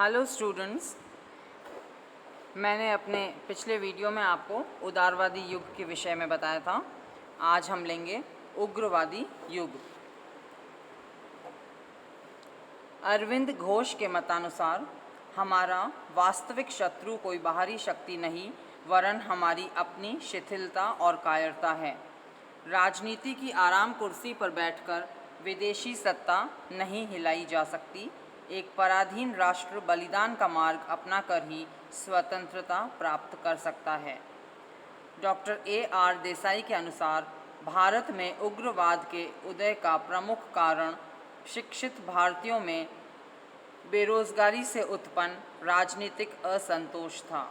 Hello students, मैंने अपने पिछले वीडियो में आपको उदारवादी युग के विषय में बताया था। आज हम लेंगे उग्रवादी युग। अरविंद घोष के मतानुसार हमारा वास्तविक शत्रु कोई बाहरी शक्ति नहीं, वरन हमारी अपनी शिथिलता और कायरता है। राजनीति की आराम कुर्सी पर बैठकर विदेशी सत्ता नहीं हिलाई जा सकती। एक पराधीन राष्ट्र बलिदान का मार्ग अपनाकर ही स्वतंत्रता प्राप्त कर सकता है। Doctor A.R. देसाई के अनुसार भारत में उग्रवाद के उदय का प्रमुख कारण शिक्षित भारतीयों में बेरोजगारी से उत्पन्न राजनीतिक असंतोष था।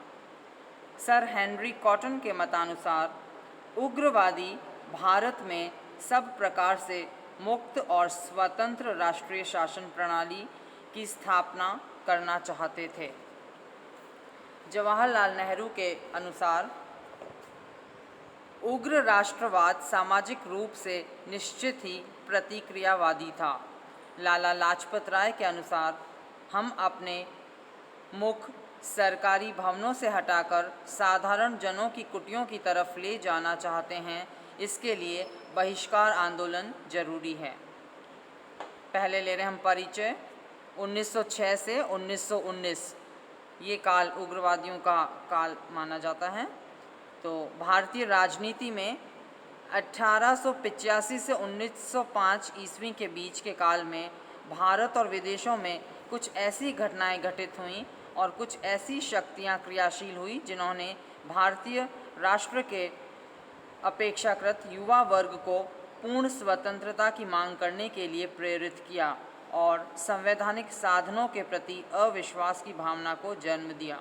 सर हेनरी कॉटन के मतानुसार उग्रवादी भारत में सब प्रकार से मुक्त और स्वतंत्र राष्ट्रीय शासन प्रणाली की स्थापना करना चाहते थे। जवाहरलाल नेहरू के अनुसार उग्र राष्ट्रवाद सामाजिक रूप से निश्चित ही प्रतिक्रियावादी था। लाला लाजपत राय के अनुसार हम अपने मुख सरकारी भवनों से हटाकर साधारण जनों की कुटियों की तरफ ले जाना चाहते हैं। इसके लिए बहिष्कार आंदोलन जरूरी है। पहले ले रहे हम परिचय। 1906 से 1919 ये काल उग्रवादियों का काल माना जाता है। तो भारतीय राजनीति में 1885 से 1905 ईस्वी के बीच के काल में भारत और विदेशों में कुछ ऐसी घटनाएं घटित हुईं और कुछ ऐसी शक्तियां क्रियाशील हुई जिन्होंने भारतीय राष्ट्र के अपेक्षाकृत युवा वर्ग को पूर्ण स्वतंत्रता की मांग करने के लिए प्रेरित किया और संवैधानिक साधनों के प्रति अविश्वास की भावना को जन्म दिया।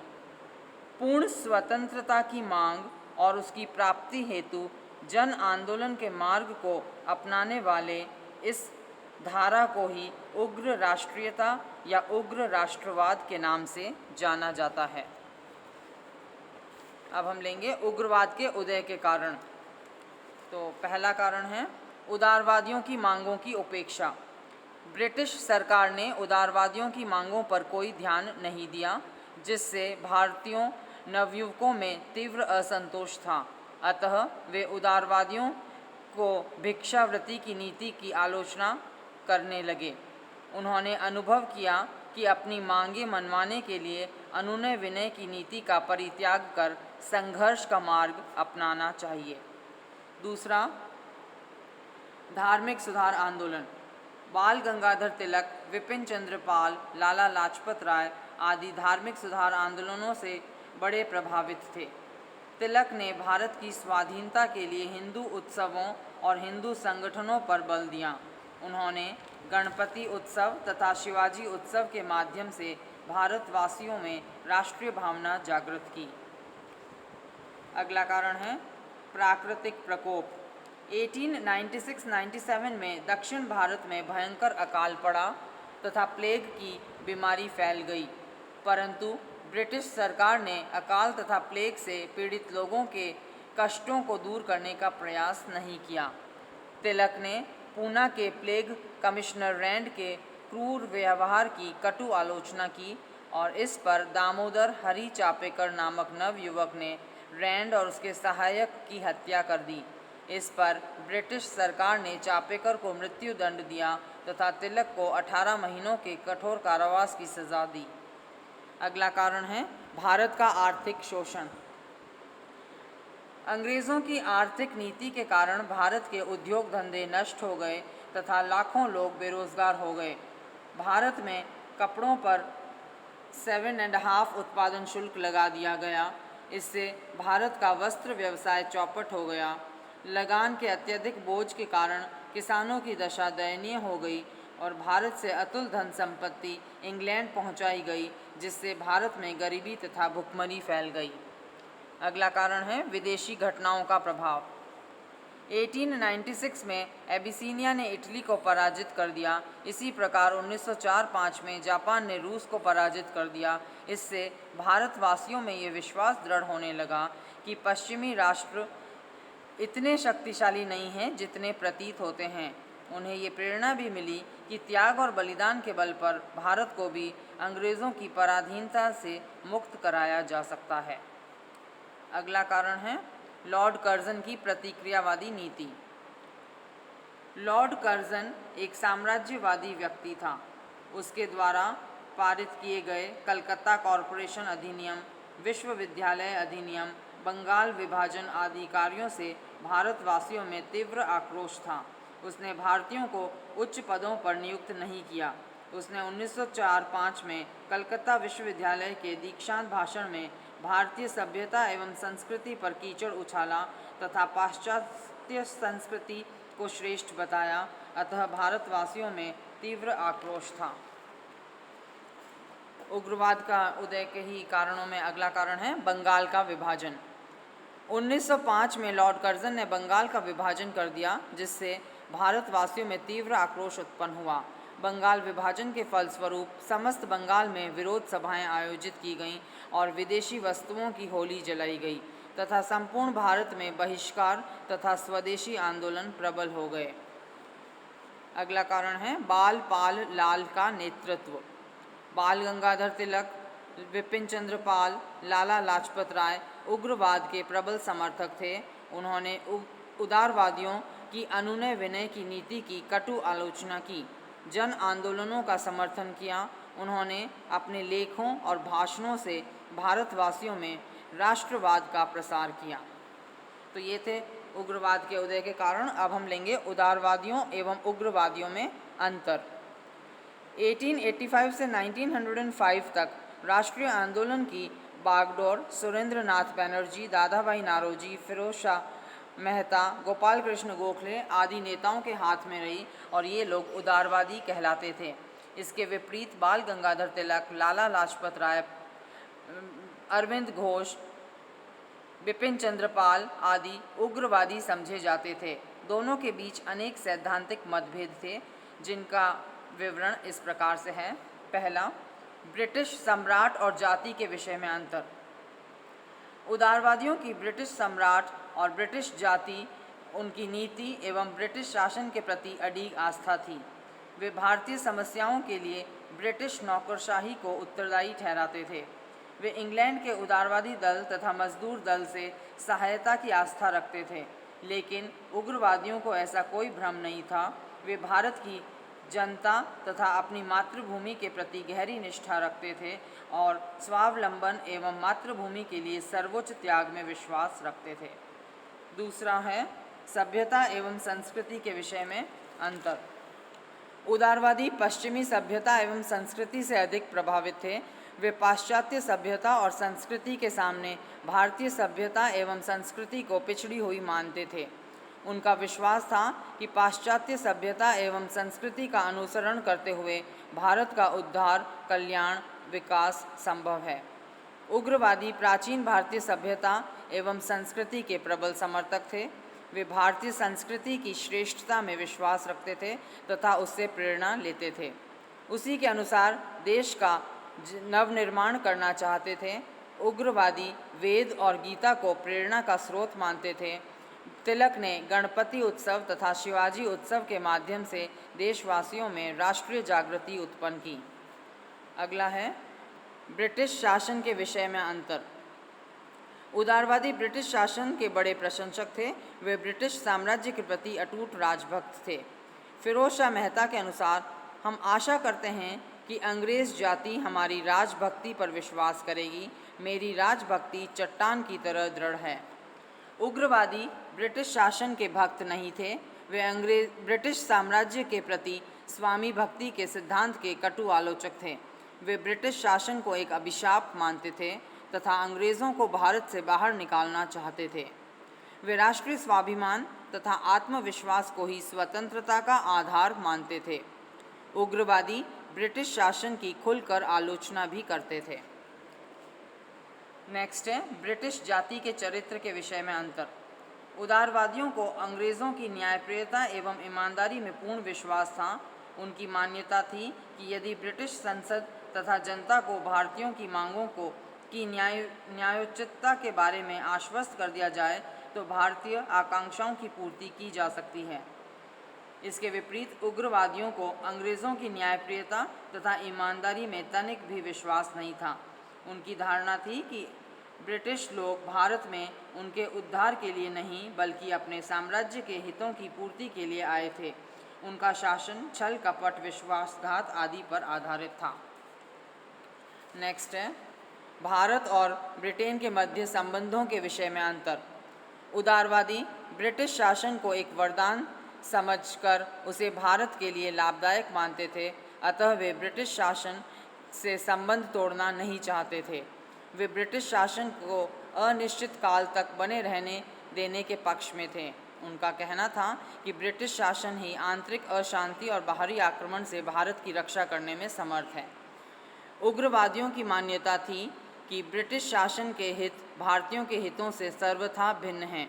पूर्ण स्वतंत्रता की मांग और उसकी प्राप्ति हेतु जन आंदोलन के मार्ग को अपनाने वाले इस धारा को ही उग्र राष्ट्रीयता या उग्र राष्ट्रवाद के नाम से जाना जाता है। अब हम लेंगे उग्रवाद के उदय के कारण। तो पहला कारण है उदारवादियों की मांगों की उपेक्षा। ब्रिटिश सरकार ने उदारवादियों की मांगों पर कोई ध्यान नहीं दिया, जिससे भारतीयों नवयुवकों में तीव्र असंतोष था। अतः वे उदारवादियों को भिक्षावृत्ति की नीति की आलोचना करने लगे। उन्होंने अनुभव किया कि अपनी मांगें मनवाने के लिए अनुनय विनय की नीति का परित्याग कर संघर्ष का मार्ग अपनाना चाहिए। दूसरा, धार्मिक सुधार आंदोलन। बाल गंगाधर तिलक, विपिन चंद्र पाल, लाला लाजपत राय आदि धार्मिक सुधार आंदोलनों से बड़े प्रभावित थे। तिलक ने भारत की स्वाधीनता के लिए हिंदू उत्सवों और हिंदू संगठनों पर बल दिया। उन्होंने गणपति उत्सव तथा शिवाजी उत्सव के माध्यम से भारतवासियों में राष्ट्रीय भावना जागृत की। अगला कारण है प्राकृतिक प्रकोप। 1896-97 में दक्षिण भारत में भयंकर अकाल पड़ा तथा प्लेग की बीमारी फैल गई, परंतु ब्रिटिश सरकार ने अकाल तथा प्लेग से पीड़ित लोगों के कष्टों को दूर करने का प्रयास नहीं किया। तिलक ने पूना के प्लेग कमिश्नर रैंड के क्रूर व्यवहार की कटु आलोचना की और इस पर दामोदर हरी चापेकर नामक नवयुवक ने रैंड और उसके सहायक की हत्या कर दी। इस पर ब्रिटिश सरकार ने चापेकर को मृत्यु दंड दिया तथा तिलक को 18 महीनों के कठोर कारावास की सजा दी। अगला कारण है भारत का आर्थिक शोषण। अंग्रेज़ों की आर्थिक नीति के कारण भारत के उद्योग धंधे नष्ट हो गए तथा लाखों लोग बेरोजगार हो गए। भारत में कपड़ों पर 7.5 उत्पादन शुल्क लगा दिया गया। इससे भारत का वस्त्र व्यवसाय चौपट हो गया। लगान के अत्यधिक बोझ के कारण किसानों की दशा दयनीय हो गई और भारत से अतुल धन संपत्ति इंग्लैंड पहुंचाई गई, जिससे भारत में गरीबी तथा भुखमरी फैल गई। अगला कारण है विदेशी घटनाओं का प्रभाव। 1896 में एबिसीनिया ने इटली को पराजित कर दिया। इसी प्रकार 1904-05 में जापान ने रूस को पराजित कर दिया। इससे भारतवासियों में ये विश्वास दृढ़ होने लगा कि पश्चिमी राष्ट्र इतने शक्तिशाली नहीं हैं जितने प्रतीत होते हैं। उन्हें ये प्रेरणा भी मिली कि त्याग और बलिदान के बल पर भारत को भी अंग्रेज़ों की पराधीनता से मुक्त कराया जा सकता है। अगला कारण है लॉर्ड कर्जन की प्रतिक्रियावादी नीति। लॉर्ड कर्जन एक साम्राज्यवादी व्यक्ति था। उसके द्वारा पारित किए गए कलकत्ता कॉरपोरेशन अधिनियम, विश्वविद्यालय अधिनियम, बंगाल विभाजन आदि कार्यों से भारतवासियों में तीव्र आक्रोश था। उसने भारतीयों को उच्च पदों पर नियुक्त नहीं किया। उसने 1904-05 में कलकत्ता विश्वविद्यालय के दीक्षांत भाषण में भारतीय सभ्यता एवं संस्कृति पर कीचड़ उछाला तथा पाश्चात्य संस्कृति को श्रेष्ठ बताया। अतः भारतवासियों में तीव्र आक्रोश था। उग्रवाद का उदय के ही कारणों में अगला कारण है बंगाल का विभाजन। 1905 में लॉर्ड कर्जन ने बंगाल का विभाजन कर दिया, जिससे भारतवासियों में तीव्र आक्रोश उत्पन्न हुआ। बंगाल विभाजन के फलस्वरूप समस्त बंगाल में विरोध सभाएं आयोजित की गईं और विदेशी वस्तुओं की होली जलाई गई तथा संपूर्ण भारत में बहिष्कार तथा स्वदेशी आंदोलन प्रबल हो गए। अगला कारण है बाल पाल लाल का नेतृत्व। बाल गंगाधर तिलक, विपिन चंद्र पाल, लाला लाजपत राय उग्रवाद के प्रबल समर्थक थे। उन्होंने उदारवादियों की अनुनय विनय की नीति की कटु आलोचना की, जन आंदोलनों का समर्थन किया। उन्होंने अपने लेखों और भाषणों से भारतवासियों में राष्ट्रवाद का प्रसार किया। तो ये थे उग्रवाद के उदय के कारण। अब हम लेंगे उदारवादियों एवं उग्रवादियों में अंतर। 1885 से 1905 तक राष्ट्रीय आंदोलन की बागडोर सुरेंद्र नाथ बनर्जी, दादा भाई नारोजी, फिरोज शाह मेहता, गोपाल कृष्ण गोखले आदि नेताओं के हाथ में रही और ये लोग उदारवादी कहलाते थे। इसके विपरीत बाल गंगाधर तिलक, लाला लाजपत राय, अरविंद घोष, बिपिन चंद्रपाल आदि उग्रवादी समझे जाते थे। दोनों के बीच अनेक सैद्धांतिक मतभेद थे, जिनका विवरण इस प्रकार से है। पहला, ब्रिटिश सम्राट और जाति के विषय में अंतर। उदारवादियों की ब्रिटिश सम्राट और ब्रिटिश जाति, उनकी नीति एवं ब्रिटिश शासन के प्रति अडिग आस्था थी। वे भारतीय समस्याओं के लिए ब्रिटिश नौकरशाही को उत्तरदायी ठहराते थे। वे इंग्लैंड के उदारवादी दल तथा मजदूर दल से सहायता की आस्था रखते थे, लेकिन उग्रवादियों को ऐसा कोई भ्रम नहीं था। वे भारत की जनता तथा अपनी मातृभूमि के प्रति गहरी निष्ठा रखते थे और स्वावलंबन एवं मातृभूमि के लिए सर्वोच्च त्याग में विश्वास रखते थे। दूसरा है सभ्यता एवं संस्कृति के विषय में अंतर। उदारवादी पश्चिमी सभ्यता एवं संस्कृति से अधिक प्रभावित थे। वे पाश्चात्य सभ्यता और संस्कृति के सामने भारतीय सभ्यता एवं संस्कृति को पिछड़ी हुई मानते थे। उनका विश्वास था कि पाश्चात्य सभ्यता एवं संस्कृति का अनुसरण करते हुए भारत का उद्धार, कल्याण, विकास संभव है। उग्रवादी प्राचीन भारतीय सभ्यता एवं संस्कृति के प्रबल समर्थक थे। वे भारतीय संस्कृति की श्रेष्ठता में विश्वास रखते थे तथा उससे प्रेरणा लेते थे। उसी के अनुसार देश का नवनिर्माण करना चाहते थे। उग्रवादी वेद और गीता को प्रेरणा का स्रोत मानते थे। तिलक ने गणपति उत्सव तथा शिवाजी उत्सव के माध्यम से देशवासियों में राष्ट्रीय जागृति उत्पन्न की। अगला है ब्रिटिश शासन के विषय में अंतर। उदारवादी ब्रिटिश शासन के बड़े प्रशंसक थे। वे ब्रिटिश साम्राज्य के प्रति अटूट राजभक्त थे। फिरोज शाह मेहता के अनुसार, हम आशा करते हैं कि अंग्रेज़ जाति हमारी राजभक्ति पर विश्वास करेगी। मेरी राजभक्ति चट्टान की तरह दृढ़ है। उग्रवादी ब्रिटिश शासन के भक्त नहीं थे। वे ब्रिटिश साम्राज्य के प्रति स्वामी भक्ति के सिद्धांत के कटु आलोचक थे। वे ब्रिटिश शासन को एक अभिशाप मानते थे तथा अंग्रेज़ों को भारत से बाहर निकालना चाहते थे। वे राष्ट्रीय स्वाभिमान तथा आत्मविश्वास को ही स्वतंत्रता का आधार मानते थे। उग्रवादी ब्रिटिश शासन की खुलकर आलोचना भी करते थे। नेक्स्ट है ब्रिटिश जाति के चरित्र के विषय में अंतर। उदारवादियों को अंग्रेज़ों की न्यायप्रियता एवं ईमानदारी में पूर्ण विश्वास था। उनकी मान्यता थी कि यदि ब्रिटिश संसद तथा जनता को भारतीयों की मांगों की न्यायोचितता के बारे में आश्वस्त कर दिया जाए तो भारतीय आकांक्षाओं की पूर्ति की जा सकती है। इसके विपरीत उग्रवादियों को अंग्रेज़ों की न्यायप्रियता तथा ईमानदारी में तनिक भी विश्वास नहीं था। उनकी धारणा थी कि ब्रिटिश लोग भारत में उनके उद्धार के लिए नहीं बल्कि अपने साम्राज्य के हितों की पूर्ति के लिए आए थे। उनका शासन छल कपट विश्वासघात आदि पर आधारित था। नेक्स्ट है भारत और ब्रिटेन के मध्य संबंधों के विषय में अंतर। उदारवादी ब्रिटिश शासन को एक वरदान समझकर उसे भारत के लिए लाभदायक मानते थे, अतः वे ब्रिटिश शासन से संबंध तोड़ना नहीं चाहते थे। वे ब्रिटिश शासन को अनिश्चित काल तक बने रहने देने के पक्ष में थे। उनका कहना था कि ब्रिटिश शासन ही आंतरिक अशांति और बाहरी आक्रमण से भारत की रक्षा करने में समर्थ है। उग्रवादियों की मान्यता थी कि ब्रिटिश शासन के हित भारतीयों के हितों से सर्वथा भिन्न हैं।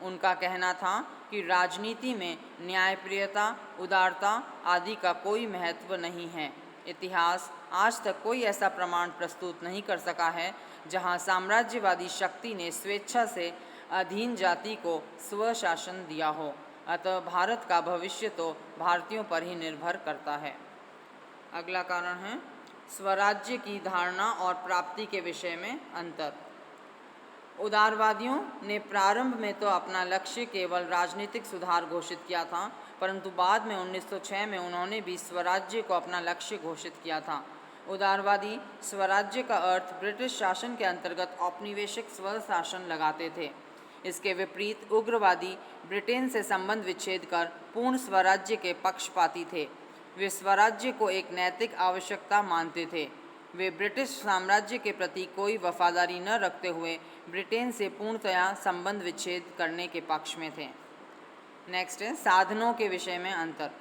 उनका कहना था कि राजनीति में न्यायप्रियता, उदारता आदि का कोई महत्व नहीं है। इतिहास आज तक कोई ऐसा प्रमाण प्रस्तुत नहीं कर सका है जहां साम्राज्यवादी शक्ति ने स्वेच्छा से अधीन जाति को स्वशासन दिया हो। अतः भारत का भविष्य तो भारतीयों पर ही निर्भर करता है। अगला कारण है स्वराज्य की धारणा और प्राप्ति के विषय में अंतर। उदारवादियों ने प्रारंभ में तो अपना लक्ष्य केवल राजनीतिक सुधार घोषित किया था, परंतु बाद में 1906 में उन्होंने भी स्वराज्य को अपना लक्ष्य घोषित किया था। उदारवादी स्वराज्य का अर्थ ब्रिटिश शासन के अंतर्गत औपनिवेशिक स्वशासन लगाते थे। इसके विपरीत उग्रवादी ब्रिटेन से संबंध विच्छेद कर पूर्ण स्वराज्य के पक्षपाती थे। वे स्वराज्य को एक नैतिक आवश्यकता मानते थे। वे ब्रिटिश साम्राज्य के प्रति कोई वफादारी न रखते हुए ब्रिटेन से पूर्णतया संबंध विच्छेद करने के पक्ष में थे। नेक्स्ट है साधनों के विषय में अंतर।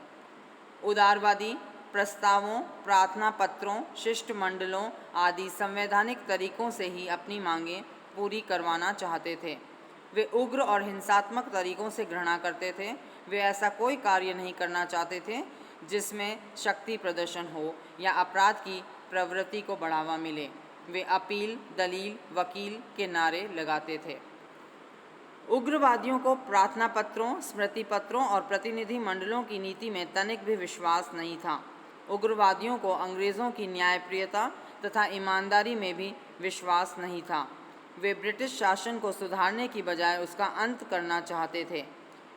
उदारवादी प्रस्तावों, प्रार्थना पत्रों, शिष्टमंडलों आदि संवैधानिक तरीकों से ही अपनी मांगें पूरी करवाना चाहते थे। वे उग्र और हिंसात्मक तरीकों से घृणा करते थे। वे ऐसा कोई कार्य नहीं करना चाहते थे जिसमें शक्ति प्रदर्शन हो या अपराध की प्रवृत्ति को बढ़ावा मिले। वे अपील, दलील, वकील के नारे लगाते थे। उग्रवादियों को प्रार्थना पत्रों, स्मृति पत्रों और प्रतिनिधि मंडलों की नीति में तनिक भी विश्वास नहीं था। उग्रवादियों को अंग्रेज़ों की न्यायप्रियता तथा ईमानदारी में भी विश्वास नहीं था। वे ब्रिटिश शासन को सुधारने की बजाय उसका अंत करना चाहते थे।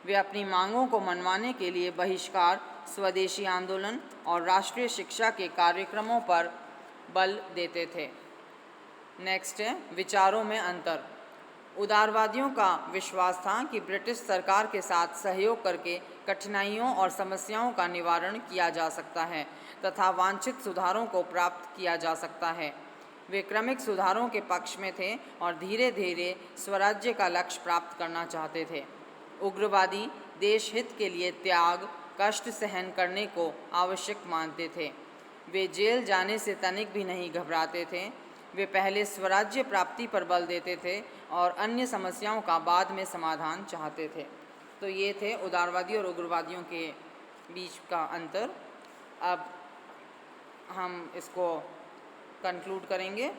वे अपनी मांगों को मनवाने के लिए बहिष्कार, स्वदेशी आंदोलन और राष्ट्रीय शिक्षा के कार्यक्रमों पर बल देते थे। नेक्स्ट है विचारों में अंतर। उदारवादियों का विश्वास था कि ब्रिटिश सरकार के साथ सहयोग करके कठिनाइयों और समस्याओं का निवारण किया जा सकता है तथा वांछित सुधारों को प्राप्त किया जा सकता है। वे क्रमिक सुधारों के पक्ष में थे और धीरे धीरे स्वराज्य का लक्ष्य प्राप्त करना चाहते थे। उग्रवादी देश हित के लिए त्याग, कष्ट सहन करने को आवश्यक मानते थे। वे जेल जाने से तनिक भी नहीं घबराते थे। वे पहले स्वराज्य प्राप्ति पर बल देते थे और अन्य समस्याओं का बाद में समाधान चाहते थे। तो ये थे उदारवादी और उग्रवादियों के बीच का अंतर। अब हम इसको कंक्लूड करेंगे।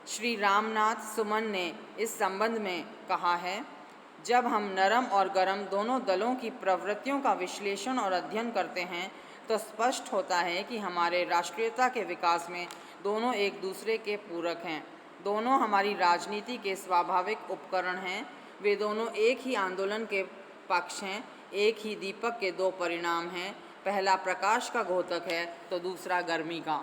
श्री रामनाथ सुमन ने इस संबंध में कहा है, जब हम नरम और गरम दोनों दलों की प्रवृत्तियों का विश्लेषण और अध्ययन करते हैं तो स्पष्ट होता है कि हमारे राष्ट्रीयता के विकास में दोनों एक दूसरे के पूरक हैं। दोनों हमारी राजनीति के स्वाभाविक उपकरण हैं। वे दोनों एक ही आंदोलन के पक्ष हैं, एक ही दीपक के दो परिणाम हैं। पहला प्रकाश का घोतक है तो दूसरा गर्मी का।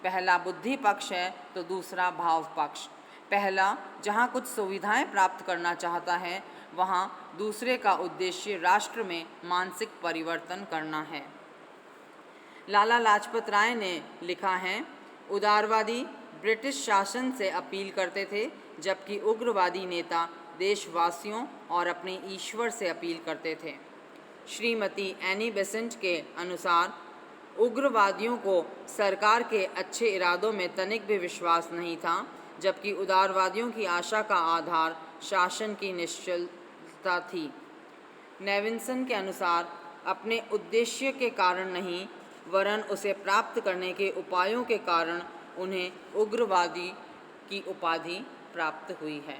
पहला बुद्धि पक्ष है तो दूसरा भाव पक्ष। पहला जहाँ कुछ सुविधाएं प्राप्त करना चाहता है, वहाँ दूसरे का उद्देश्य राष्ट्र में मानसिक परिवर्तन करना है। लाला लाजपत राय ने लिखा है, उदारवादी ब्रिटिश शासन से अपील करते थे जबकि उग्रवादी नेता देशवासियों और अपने ईश्वर से अपील करते थे। श्रीमती एनी बेसेंट के अनुसार उग्रवादियों को सरकार के अच्छे इरादों में तनिक भी विश्वास नहीं था, जबकि उदारवादियों की आशा का आधार शासन की निश्चलता थी। नेविन्सन के अनुसार अपने उद्देश्य के कारण नहीं वरन उसे प्राप्त करने के उपायों के कारण उन्हें उग्रवादी की उपाधि प्राप्त हुई है।